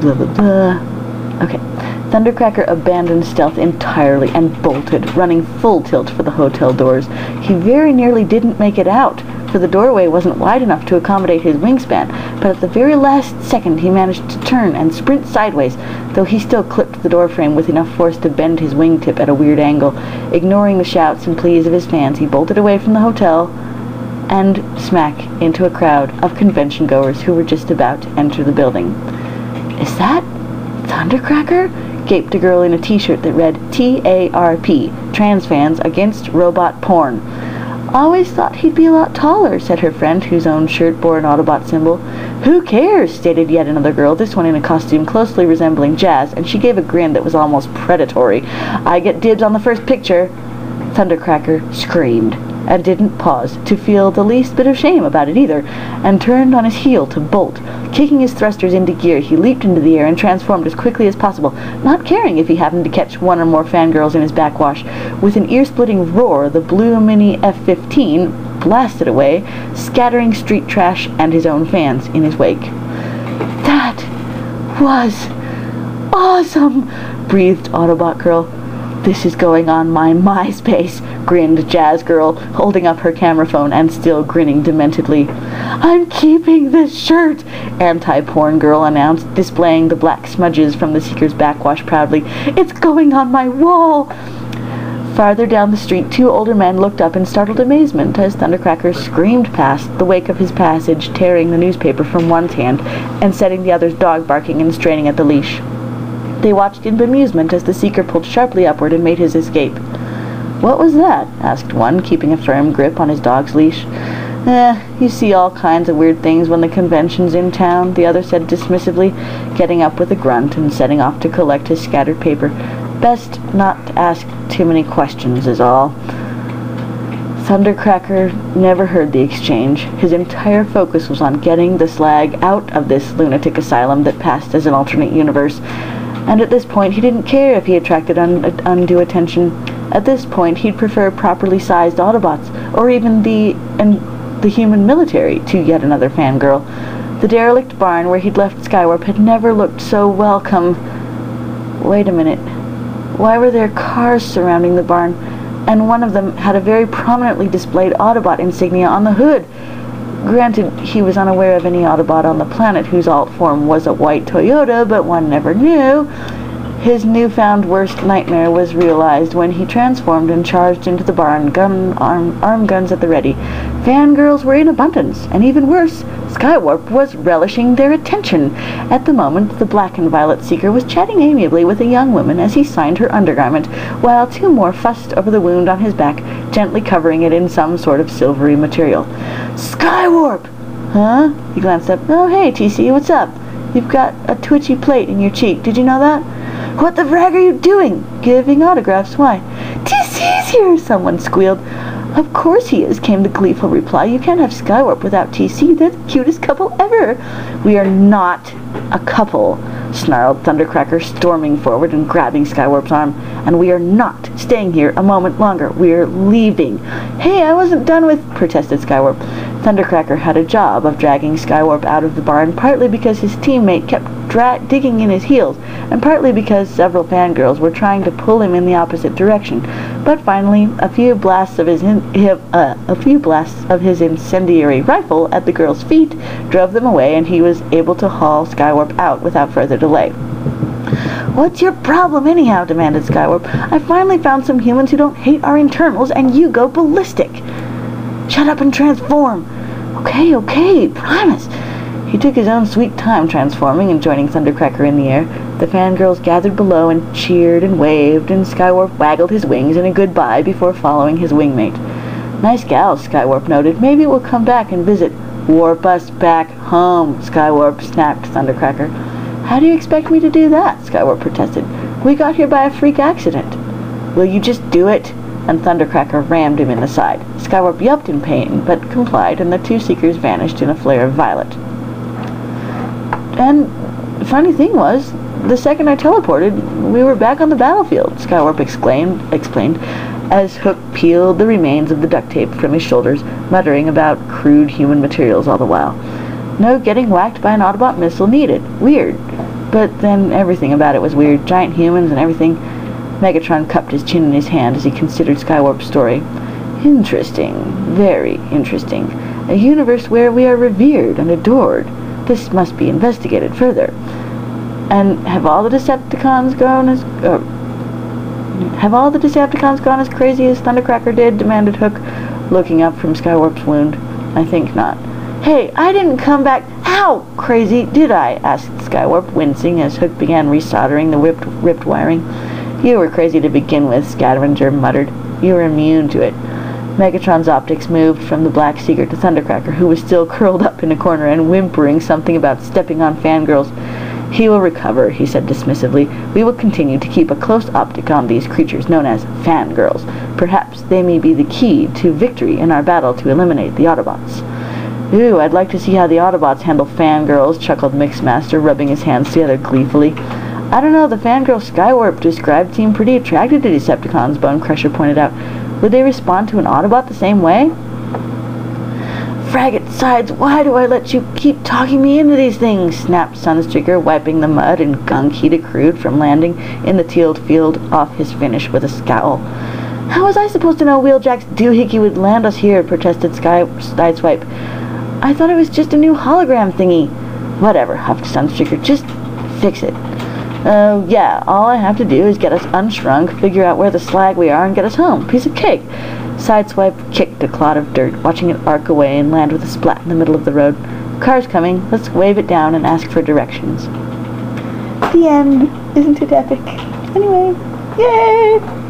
blah blah blah. Okay. Thundercracker abandoned stealth entirely and bolted, running full tilt for the hotel doors. He very nearly didn't make it out, for the doorway wasn't wide enough to accommodate his wingspan, but at the very last second he managed to turn and sprint sideways, though he still clipped the doorframe with enough force to bend his wingtip at a weird angle. Ignoring the shouts and pleas of his fans, he bolted away from the hotel and smack into a crowd of convention-goers who were just about to enter the building. "Is that Thundercracker?" gaped a girl in a t-shirt that read TARP, Trans Fans Against Robot Porn. "Always thought he'd be a lot taller," said her friend, whose own shirt bore an Autobot symbol. "Who cares?" stated yet another girl, this one in a costume closely resembling Jazz, and she gave a grin that was almost predatory. "I get dibs on the first picture." Thundercracker screamed, and didn't pause to feel the least bit of shame about it either, and turned on his heel to bolt. Kicking his thrusters into gear, he leaped into the air and transformed as quickly as possible, not caring if he happened to catch one or more fangirls in his backwash. With an ear-splitting roar, the blue Mini F-15 blasted away, scattering street trash and his own fans in his wake. "That was awesome!" breathed Autobot Girl. "This is going on my MySpace," grinned Jazz Girl, holding up her camera phone and still grinning dementedly. "I'm keeping this shirt," Anti-Porn Girl announced, displaying the black smudges from the Seeker's backwash proudly. "It's going on my wall." Farther down the street, two older men looked up in startled amazement as Thundercracker screamed past, the wake of his passage tearing the newspaper from one hand and setting the other's dog barking and straining at the leash. They watched in bemusement as the Seeker pulled sharply upward and made his escape. "What was that?" asked one, keeping a firm grip on his dog's leash. You see all kinds of weird things when the convention's in town," the other said dismissively, getting up with a grunt and setting off to collect his scattered paper. "Best not to ask too many questions is all." Thundercracker never heard the exchange. His entire focus was on getting the slag out of this lunatic asylum that passed as an alternate universe. And at this point, he didn't care if he attracted undue attention. At this point, he'd prefer properly sized Autobots, or even the human military, to yet another fangirl. The derelict barn where he'd left Skywarp had never looked so welcome. Wait a minute. Why were there cars surrounding the barn? And one of them had a very prominently displayed Autobot insignia on the hood. Granted, he was unaware of any Autobot on the planet whose alt form was a white Toyota, but one never knew. His newfound worst nightmare was realized when he transformed and charged into the barn, arm guns at the ready. Fangirls were in abundance, and even worse, Skywarp was relishing their attention. At the moment, the black and violet Seeker was chatting amiably with a young woman as he signed her undergarment, while two more fussed over the wound on his back, gently covering it in some sort of silvery material. "Skywarp!" "Huh?" He glanced up. "Oh, hey, TC, what's up? You've got a twitchy plate in your cheek. Did you know that?" "What the frag are you doing?" "Giving autographs. Why?" "TC's here!" someone squealed. "Of course he is," came the gleeful reply. "You can't have Skywarp without TC. They're the cutest couple ever." "We are not a couple," snarled Thundercracker, storming forward and grabbing Skywarp's arm. "And we are not staying here a moment longer. We're leaving." "Hey, I wasn't done with," protested Skywarp. Thundercracker had a job of dragging Skywarp out of the barn, partly because his teammate kept digging in his heels, and partly because several fangirls were trying to pull him in the opposite direction. But finally, a few blasts of his incendiary rifle at the girls' feet drove them away, and he was able to haul Skywarp out without further delay. "What's your problem anyhow?" demanded Skywarp. "I finally found some humans who don't hate our internals, and you go ballistic." "Shut up and transform." Okay, promise." He took his own sweet time transforming and joining Thundercracker in the air. The fangirls gathered below and cheered and waved, and Skywarp waggled his wings in a goodbye before following his wingmate. "Nice gals," Skywarp noted. "Maybe we'll come back and visit." "Warp us back home," Skywarp snapped Thundercracker. "How do you expect me to do that?" Skywarp protested. "We got here by a freak accident." "Will you just do it?" And Thundercracker rammed him in the side. Skywarp yelped in pain, but complied, and the two Seekers vanished in a flare of violet. "And the funny thing was, the second I teleported, we were back on the battlefield," Skywarp explained, as Hook peeled the remains of the duct tape from his shoulders, muttering about crude human materials all the while. "No getting whacked by an Autobot missile needed. Weird." But then everything about it was weird. Giant humans and everything. Megatron cupped his chin in his hand as he considered Skywarp's story. Interesting. Very interesting. A universe where we are revered and adored. This must be investigated further. And have all the Decepticons gone as crazy as Thundercracker did? Demanded Hook, looking up from Skywarp's wound. I think not. Hey, I didn't come back crazy, did I? Asked Skywarp, wincing as Hook began resoldering the ripped wiring. You were crazy to begin with, Scattenger muttered. You were immune to it. Megatron's optics moved from the Black Seeker to Thundercracker, who was still curled up in a corner and whimpering something about stepping on Fangirls. He will recover, he said dismissively. We will continue to keep a close optic on these creatures known as Fangirls. Perhaps they may be the key to victory in our battle to eliminate the Autobots. Ooh, I'd like to see how the Autobots handle Fangirls, chuckled Mixmaster, rubbing his hands together gleefully. I don't know, the Fangirl Skywarp described seemed pretty attracted to Decepticons, Bone Crusher pointed out. Would they respond to an Autobot the same way? Fraggot sides, why do I let you keep talking me into these things? Snapped Sunstreaker, wiping the mud and gunk he'd accrued from landing in the tealed field off his finish with a scowl. How was I supposed to know Wheeljack's doohickey would land us here? Protested Sideswipe. I thought it was just a new hologram thingy. Whatever, huffed Sunstreaker. Just fix it. Oh, yeah, all I have to do is get us unshrunk, figure out where the slag we are, and get us home. Piece of cake. Sideswipe kicked a clod of dirt, watching it arc away and land with a splat in the middle of the road. Car's coming. Let's wave it down and ask for directions. The end. Isn't it epic? Anyway, yay!